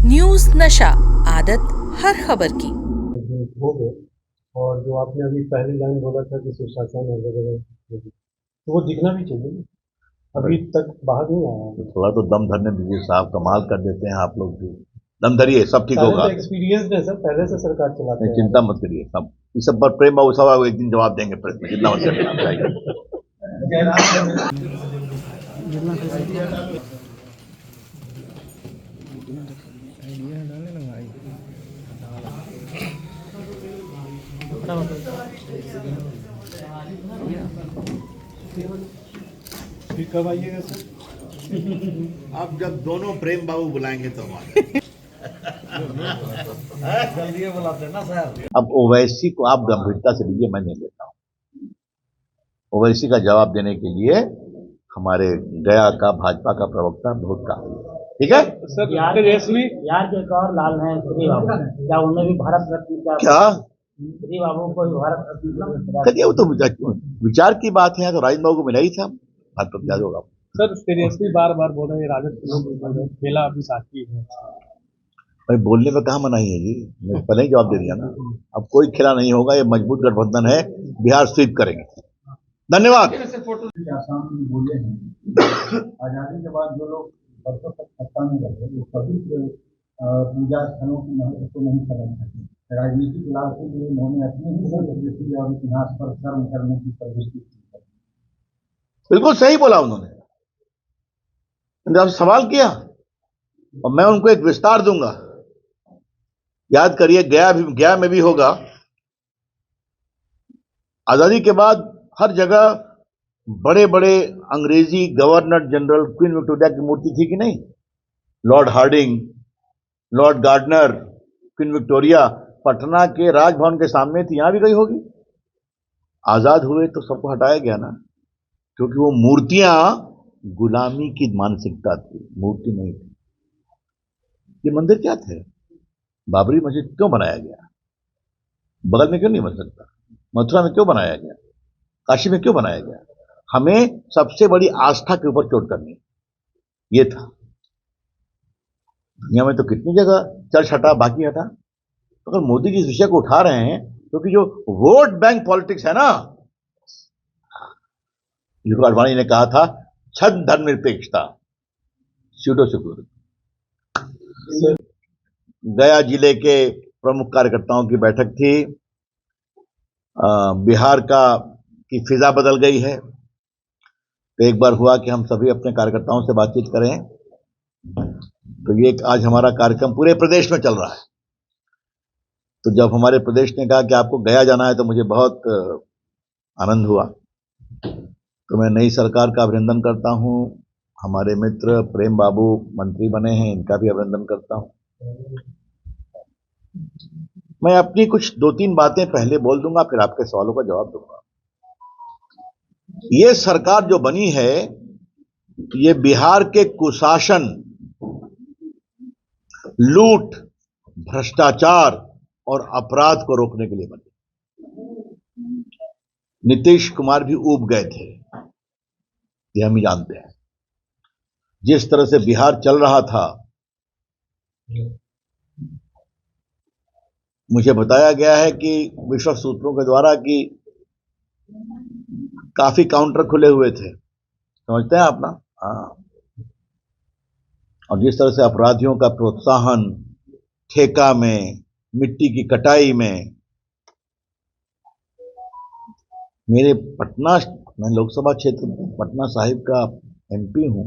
News नशा, आदत हर खबर की। हो गए। और जो आपने अभी पहली लाइन बोला था कि सुशासन वगैरह, तो वो दिखना भी चाहिए ना। अभी तक बाहर नहीं आया है। थोड़ा तो दम धरने दीजिए साहब, कमाल कर देते हैं आप लोग भी। दम धरिए, सब ठीक सारे होगा। तो एक्सपीरियंस है सर, पहले से सरकार चलाते नहीं, हैं। चिंता मत करिए। सब इस सब पर प्रेम बाबू साहब एक दिन जवाब देंगे प्रेस में, चिंता मत करिए आप जाइए। फिर कब आइएगा सर? अब जब दोनों प्रेम बाबू बुलाएंगे तो हम जल्दी बुलाते हैं ना सर। अब ओवैसी को आप गंभीरता से लीजिए, मैं नहीं लेता हूं। ओवैसी का जवाब देने के लिए हमारे गया का भाजपा का प्रवक्ता बहुत काफी है। ठीक है सर बिहार के एक और लाल हैं श्री बाबू, क्या उन्हें भी भारत रत्न क्या श्री बाबू को भी भारत रत्न? करिए, वो तो विचार की बात है। तो राजेंद्र बाबू को मिला ही था, बात तो याद होगा। सर सीरियसली बार बार बोल रहे हैं राजद के लोग बोल रहे हैं खेला अभी साथी है। भाई बोलने में कहाँ मनाही है जी, मैं पहले ही जवाब दे दिया ना। अब कोई खेला नहीं होगा, ये मजबूत गठबंधन है, बिहार स्वीप करेंगे। धन्यवाद। आसाम में बोले हैं आजादी के बाद जो लोग वर्षों तक सत्ता में रहे वो कभी पूजा स्थलों की महत्व को नहीं समझ सके। राजनीतिक लाभ के लिए उन्होंने अपनी ही संस्कृति और इतिहास पर शर्म करने की प्रवृत्ति की। बिल्कुल सही बोला उन्होंने। मैंने आपसे सवाल किया और मैं उनको एक विस्तार दूंगा। याद करिए, गया में भी होगा। आजादी के बाद हर जगह बड़े बड़े अंग्रेजी गवर्नर जनरल, क्वीन विक्टोरिया की मूर्ति थी कि नहीं? Lord Hardinge, lord Gardner, queen Victoria Patna के राजभवन के सामने थी, यहां भी गई होगी। आजाद हुए तो सबको हटाया गया ना, क्योंकि वो मूर्तियां गुलामी की मानसिकता थी, मूर्ति नहीं थी। ये मंदिर क्या थे? बाबरी मस्जिद क्यों बनाया गया? बगल में क्यों नहीं बन सकता? मथुरा में क्यों बनाया गया? काशी में क्यों बनाया गया? हमें सबसे बड़ी आस्था के ऊपर चोट करनी, ये था। दुनिया में तो कितनी जगह चर्च हटा, बाकी हटा। तो अगर मोदी जी इस विषय को उठा रहे हैं, क्योंकि जो वोट बैंक पॉलिटिक्स है ना, जिसको अडवाणी ने कहा था छद्म धर्मनिरपेक्षता, स्यूडो सिक्योरिटी। गया जिले के प्रमुख कार्यकर्ताओं की बैठक थी। बिहार की फिजा बदल गई है, तो एक बार हुआ कि हम सभी अपने कार्यकर्ताओं से बातचीत करें। तो ये आज हमारा कार्यक्रम पूरे प्रदेश में चल रहा है। तो जब हमारे प्रदेश ने कहा कि आपको गया जाना है, तो मुझे बहुत आनंद हुआ। तो मैं नई सरकार का अभिनंदन करता हूं। हमारे मित्र प्रेम बाबू मंत्री बने हैं, इनका भी अभिनंदन करता हूं। मैं अपनी कुछ 2-3 बातें पहले बोल दूंगा, फिर आपके सवालों का जवाब दूंगा। ये सरकार जो बनी है, ये बिहार के कुशासन, लूट, भ्रष्टाचार और अपराध को रोकने के लिए बनी। नीतीश कुमार भी ऊब गए थे, ये हम ही जानते हैं। जिस तरह से बिहार चल रहा था, मुझे बताया गया है कि विश्व सूत्रों के द्वारा कि काफी काउंटर खुले हुए थे, समझते हैं आप ना? हाँ। और जिस तरह से अपराधियों का प्रोत्साहन ठेका में, मिट्टी की कटाई में, मेरे मैं लोकसभा क्षेत्र पटना साहिब का एमपी हूं।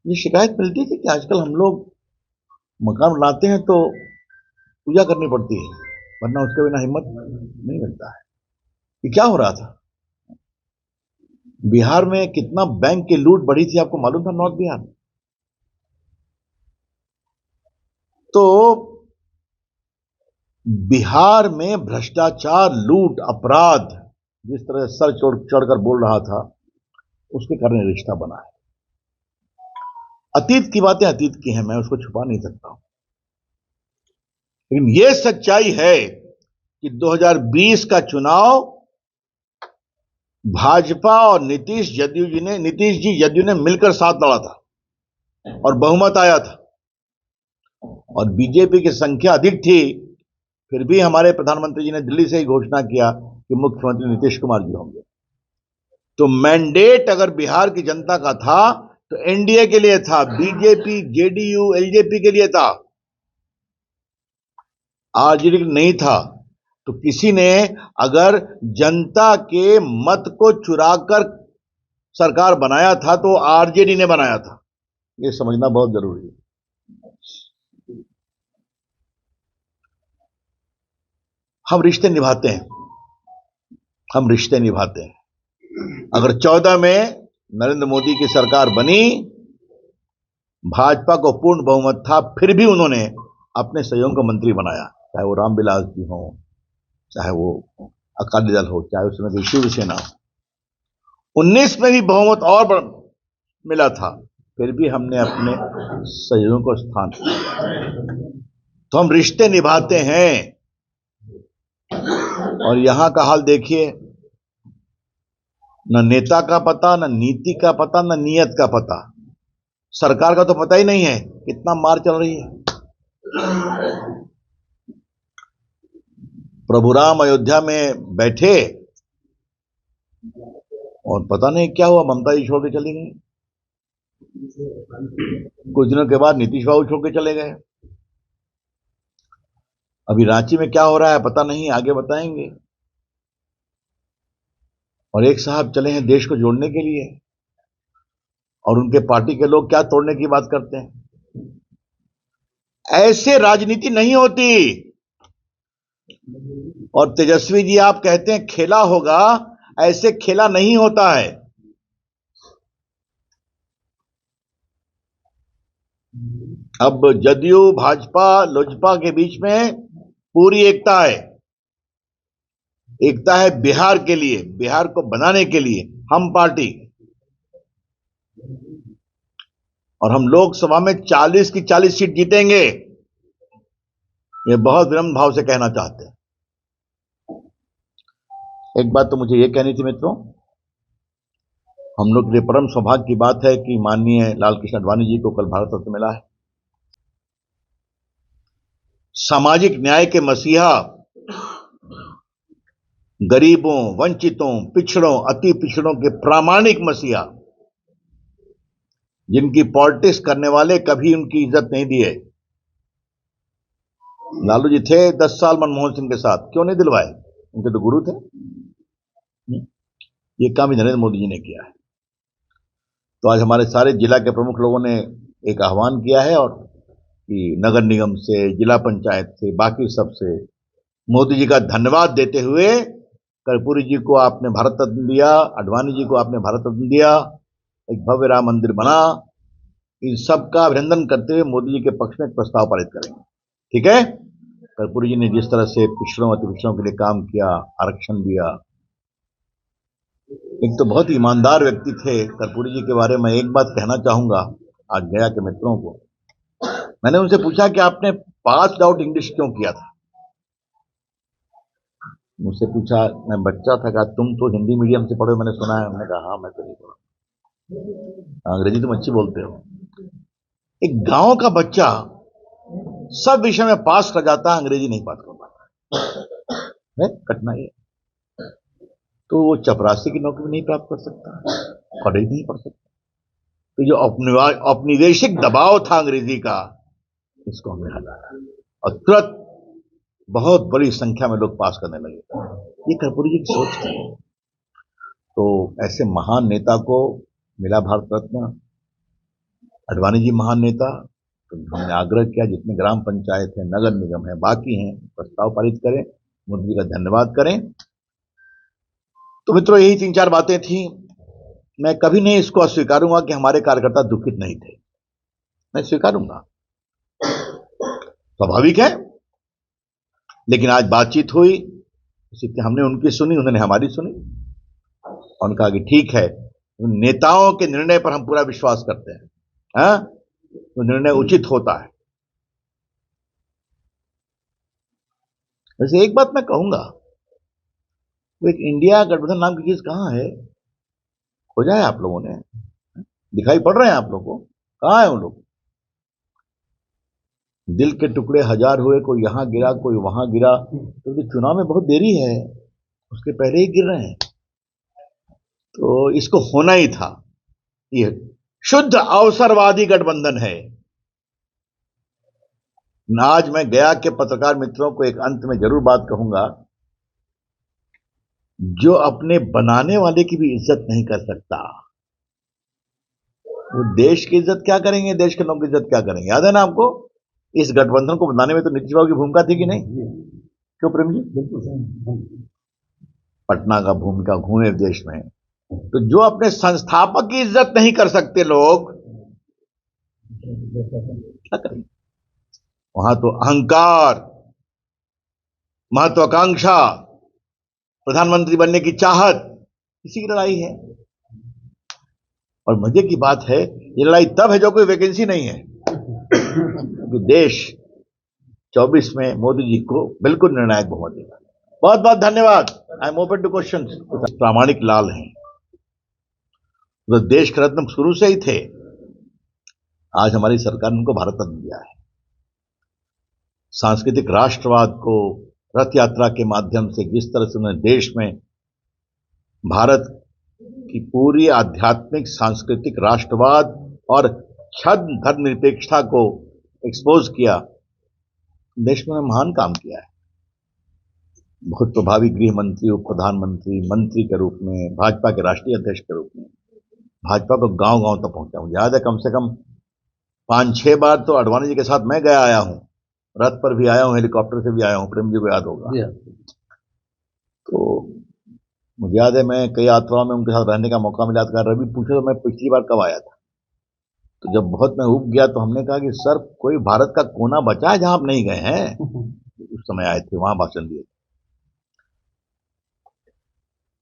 ये शिकायत मिलती थी कि आजकल हम लोग मकान बनाते हैं तो पूजा करनी पड़ती है, वरना उसके बिना हिम्मत नहीं मिलता है। ये क्या हो रहा था? बिहार में कितना बैंक की लूट बढ़ी थी, आपको मालूम था? नॉर्थ बिहार में तो बिहार में भ्रष्टाचार, लूट, अपराध जिस तरह सर चढ़कर बोल रहा था, उसके कारण रिश्ता बना है। अतीत की बातें अतीत की हैं, मैं उसको छुपा नहीं सकता हूं। लेकिन यह सच्चाई है कि 2020 का चुनाव भाजपा और नीतीश जी जदयू ने मिलकर साथ लड़ा था और बहुमत आया था। और बीजेपी की संख्या अधिक थी, फिर भी हमारे प्रधानमंत्री जी ने दिल्ली से ही घोषणा किया कि मुख्यमंत्री नीतीश कुमार जी होंगे। तो मैंडेट अगर बिहार की जनता का था तो एनडीए के लिए था, बीजेपी, जेडीयू, एलजेपी के लिए था, आरजेडी नहीं था। तो किसी ने अगर जनता के मत को चुराकर सरकार बनाया था तो आरजेडी ने बनाया था, ये समझना बहुत जरूरी है। हम रिश्ते निभाते हैं, हम रिश्ते निभाते हैं। अगर 14 में नरेंद्र मोदी की सरकार बनी, भाजपा को पूर्ण बहुमत था, फिर भी उन्होंने अपने सहयोगी को मंत्री बनाया, चाहे वो रामविलास जी हो, चाहे वो अकाली दल हो, चाहे उसमें कोई शिवसेना हो। 19 में भी बहुमत और मिला था, फिर भी हमने अपने सहयोगियों को स्थान दिया। तो हम रिश्ते निभाते हैं। और यहां का हाल देखिए, न नेता का पता, न नीति का पता, न नियत का पता। सरकार का तो पता ही नहीं है कितना मार चल रही है। प्रभु राम अयोध्या में बैठे और पता नहीं क्या हुआ, ममता जी छोड़ के चली गई। कुछ दिनों के बाद नीतीश बाबू छोड़ के चले गए। अभी रांची में क्या हो रहा है पता नहीं, आगे बताएंगे। और एक साहब चले हैं देश को जोड़ने के लिए, और उनके पार्टी के लोग क्या तोड़ने की बात करते हैं। ऐसे राजनीति नहीं होती। और तेजस्वी जी, आप कहते हैं खेला होगा, ऐसे खेला नहीं होता है। अब जदयू, भाजपा, लोजपा के बीच में पूरी एकता है। एकता है बिहार के लिए, बिहार को बनाने के लिए हम पार्टी। और हम लोकसभा में 40 की 40 सीट जीतेंगे, ये बहुत विनम्र भाव से कहना चाहते हैं। एक बात तो मुझे ये कहनी थी मित्रों, हम लोग के लिए परम सौभाग्य की बात है कि माननीय लाल कृष्ण आडवाणी जी को कल भारत रत्न मिला है। सामाजिक न्याय के मसीहा, गरीबों, वंचितों, पिछड़ों, अति पिछड़ों के प्रामाणिक मसीहा, जिनकी पॉलिटिक्स करने वाले कभी उनकी इज्जत नहीं दिए। लालू जी थे 10 साल मनमोहन सिंह के साथ, क्यों नहीं दिलवाए? उनके तो गुरु थे। ये काम भी नरेंद्र मोदी जी ने किया है। तो आज हमारे सारे जिला के प्रमुख लोगों ने एक आह्वान किया है, और कि नगर निगम से, जिला पंचायत से, बाकी सबसे मोदी जी का धन्यवाद देते हुए, कर्पूरी जी को आपने भारत रत्न दिया, आडवाणी जी को आपने भारत रत्न दिया, एक भव्य राम मंदिर बना, इन सब का अभिनंदन करते हुए मोदी जी के पक्ष में एक प्रस्ताव पारित करेंगे। ठीक है? कर्पूरी जी ने जिस तरह से पिछड़ों, अति पिछड़ों के लिए काम किया, आरक्षण दिया, एक तो बहुत ईमानदार व्यक्ति थे कर्पूरी जी के बारे में। एक बात कहना चाहूंगा आज गया के मित्रों को, मैंने उनसे पूछा कि आपने पास आउट इंग्लिश क्यों किया था? मुझसे पूछा, मैं बच्चा था, कहा तुम तो हिंदी मीडियम से पढ़े, मैंने सुना है। मैंने कहा हाँ, मैं तो नहीं पढ़ा, अंग्रेजी तुम अच्छी बोलते हो। एक गांव का बच्चा सब विषय में पास कर जाता है, अंग्रेजी नहीं पास कर पाता है, कठिनाई है। तो वो चपरासी की नौकरी नहीं प्राप्त कर सकता, कॉलेज नहीं पढ़ सकता। तो जो औपनिवेशिक दबाव था अंग्रेजी का, इसको हमने हटाया, और तुरंत बहुत बड़ी संख्या में लोग पास करने लगे। ये कर्पूरी जी की सोच थी। तो ऐसे महान नेता को मिला भारत रत्न, आडवाणी जी महान नेता। तो हमने आग्रह किया जितने ग्राम पंचायत है, नगर निगम है, बाकी हैं, प्रस्ताव पारित करें, मोदी जी का धन्यवाद करें। तो मित्रों, यही 3-4 बातें थी। मैं कभी नहीं इसको अस्वीकारूंगा कि हमारे कार्यकर्ता दुखित नहीं थे, मैं स्वीकारूंगा, स्वाभाविक है। लेकिन आज बातचीत हुई, हमने उनकी सुनी, उन्होंने हमारी सुनी, और उनका कि ठीक है, नेताओं के निर्णय पर हम पूरा विश्वास करते हैं, हाँ, तो निर्णय उचित होता है। वैसे एक बात मैं कहूंगा, तो एक इंडिया गठबंधन नाम की चीज कहां है? खोजा है आप लोगों ने? दिखाई पड़ रहे हैं आप लोगों को? कहां है वो लोग? दिल के टुकड़े हजार हुए, कोई यहां गिरा कोई वहां गिरा, क्योंकि चुनाव में बहुत देरी है, उसके पहले ही गिर रहे हैं। तो इसको होना ही था। ये शुद्ध अवसरवादी गठबंधन है। आज मैं गया के पत्रकार मित्रों को एक अंत में जरूर बात कहूंगा, जो अपने बनाने वाले की भी इज्जत नहीं कर सकता, वो देश की इज्जत क्या करेंगे, देश के लोगों की इज्जत क्या करेंगे। याद है ना आपको, इस गठबंधन को बनाने में तो नीतीश बाबू की भूमिका थी कि नहीं? क्यों प्रेम जी? पटना का भूमिका घूमे देश में। तो जो अपने संस्थापक की इज्जत नहीं कर सकते लोग, क्या करेंगे? वहां तो अहंकार, महत्वाकांक्षा, प्रधानमंत्री बनने की चाहत, इसी की लड़ाई है। और मजे की बात है, ये लड़ाई तब है जो कोई वैकेंसी नहीं है, क्योंकि देश 24 में मोदी जी को बिल्कुल निर्णायक बहुमत देगा। बहुत बहुत धन्यवाद। I am open to question. प्रामाणिक लाल हैं, तो देश के रत्न शुरू से ही थे। आज हमारी सरकार ने उनको भारत रत्न दिया है। सांस्कृतिक राष्ट्रवाद को रथ यात्रा के माध्यम से जिस तरह से उन्होंने देश में भारत की पूरी आध्यात्मिक सांस्कृतिक राष्ट्रवाद और छद्म धर्मनिरपेक्षता को एक्सपोज किया, देश में महान काम किया है। बहुत प्रभावी गृह मंत्री, उप प्रधानमंत्री, मंत्री के रूप में, भाजपा के राष्ट्रीय अध्यक्ष के रूप में भाजपा को गांव गांव तक पहुंचा। मुझे याद है कम से कम 5-6 बार तो अडवाणी जी के साथ मैं गया आया हूं, रथ पर भी आया हूं, हेलीकॉप्टर से भी आया हूं, प्रेम जी को याद होगा। तो मुझे याद है मैं कई यात्राओं में उनके साथ रहने का मौका मिला था। रवि पूछे तो मैं पिछली बार कब आया था, तो जब बहुत मैं उब गया तो हमने कहा कि सर कोई भारत का कोना बचा है जहां आप नहीं गए हैं। उस समय आए थे, वहां भाषण दिए।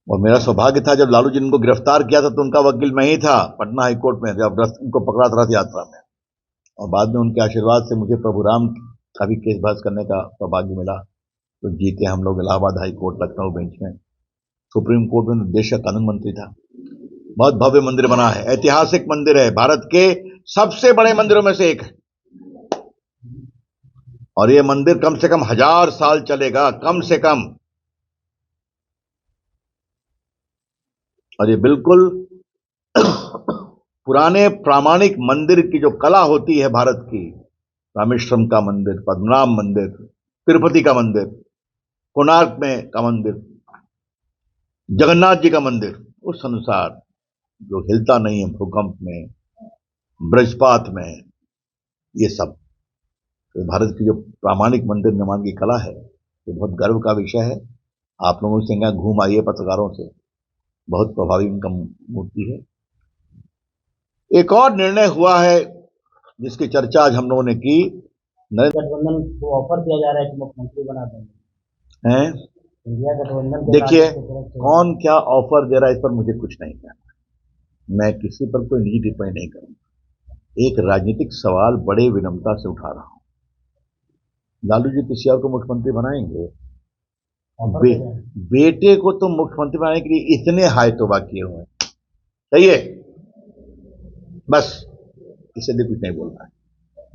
और मेरा सौभाग्य था, जब लालू जी ने उनको गिरफ्तार किया था तो उनका वकील मैं ही था पटना हाईकोर्ट में, जब उनको पकड़ा था रथ यात्रा में। और बाद में उनके आशीर्वाद से मुझे प्रभु राम का भी केस बहस करने का सौभाग्य मिला। तो जीते हम लोग इलाहाबाद हाईकोर्ट, लखनऊ बेंच में। सुप्रीम कोर्ट में देश का कानून मंत्री था। बहुत भव्य मंदिर बना है, ऐतिहासिक मंदिर है, भारत के सबसे बड़े मंदिरों में से एक है। और यह मंदिर कम से कम 1000 साल चलेगा, कम से कम। और ये बिल्कुल पुराने प्रामाणिक मंदिर की जो कला होती है भारत की, रामेश्वरम का मंदिर, पद्मनाभ मंदिर, तिरुपति का मंदिर, कोणार्क में का मंदिर, जगन्नाथ जी का मंदिर, उस अनुसार जो हिलता नहीं है भूकंप में, ब्रजपात में, ये सब तो भारत की जो प्रामाणिक मंदिर निर्माण की कला है, ये बहुत गर्व का विषय है। आप लोगों से यहाँ घूम आइए पत्रकारों से, बहुत प्रभावी उनका मूर्ति है। एक और निर्णय हुआ है जिसकी चर्चा आज हम लोगों ने की। गठबंधन को ऑफर दिया जा रहा है कि मुख्यमंत्री बना देंगे हैं? इंडिया गठबंधन के देखिए, साथ की तरफ से। कौन क्या ऑफर दे रहा है इस पर मुझे कुछ नहीं कहना। मैं किसी पर कोई निजी टिप्पणी नहीं करूंगा। एक राजनीतिक सवाल बड़े विनम्रता से उठा रहा हूं। लालू जी किसी और को मुख्यमंत्री बनाएंगे? ऑफर दे रहे हैं। बेटे को तो मुख्यमंत्री बनाने के लिए इतने हाय तौबा किए हुए हैं, सही है, बस इससे भी कुछ नहीं बोलना है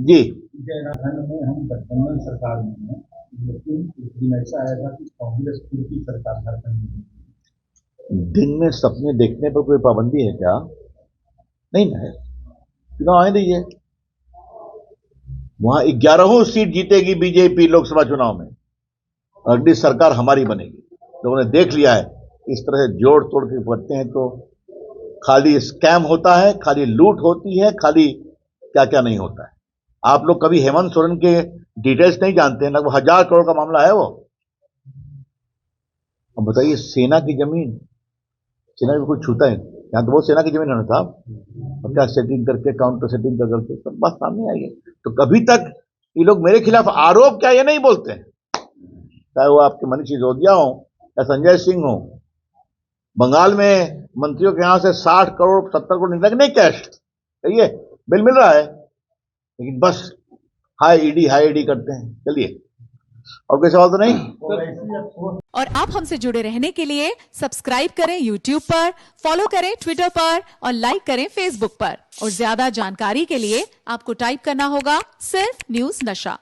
जी। उत्तराखंड में हम गठबंधन सरकार में हैं, लेकिन एक दिन ऐसा आएगा कि कांग्रेस खुद की सरकार झारखंड में। दिन में सपने देखने पर कोई पाबंदी है क्या? नहीं ना है। चुनाव आने दीजिए, वहां 11 सीट जीतेगी बीजेपी लोकसभा चुनाव में। अगली सरकार हमारी बनेगी। लोगों ने देख लिया है, इस तरह से जोड़ तोड़ के करते हैं तो खाली स्कैम होता है, खाली लूट होती है, खाली क्या क्या नहीं होता है। आप लोग कभी हेमंत सोरेन के डिटेल्स नहीं जानते हैं, लगभग 1000 करोड़ का मामला है वो। अब बताइए, सेना की जमीन, सेना भी कुछ छूता है? यहाँ तो बहुत सेना की जमीन है ना साहब। और क्या सेटिंग करके, काउंटर सेटिंग करके सब बात सामने आई है। तो कभी तक ये लोग मेरे खिलाफ आरोप क्या ये नहीं बोलते हैं, चाहे वो आपके मनीष सिसोदिया हो या संजय सिंह हो। बंगाल में मंत्रियों के यहां से 60 करोड़ 70 करोड़ निकल नहीं कैश, सही है, बिल मिल रहा है, लेकिन बस हाई ईडी करते हैं। चलिए, और कोई सवाल तो नहीं? और ऐसी अफसोस और आप हमसे जुड़े रहने के लिए सब्सक्राइब करें YouTube पर, फॉलो करें Twitter पर और लाइक करें Facebook पर। और ज्यादा जानकारी के लिए आपको टाइप करना होगा सिर्फ न्यूज नशा।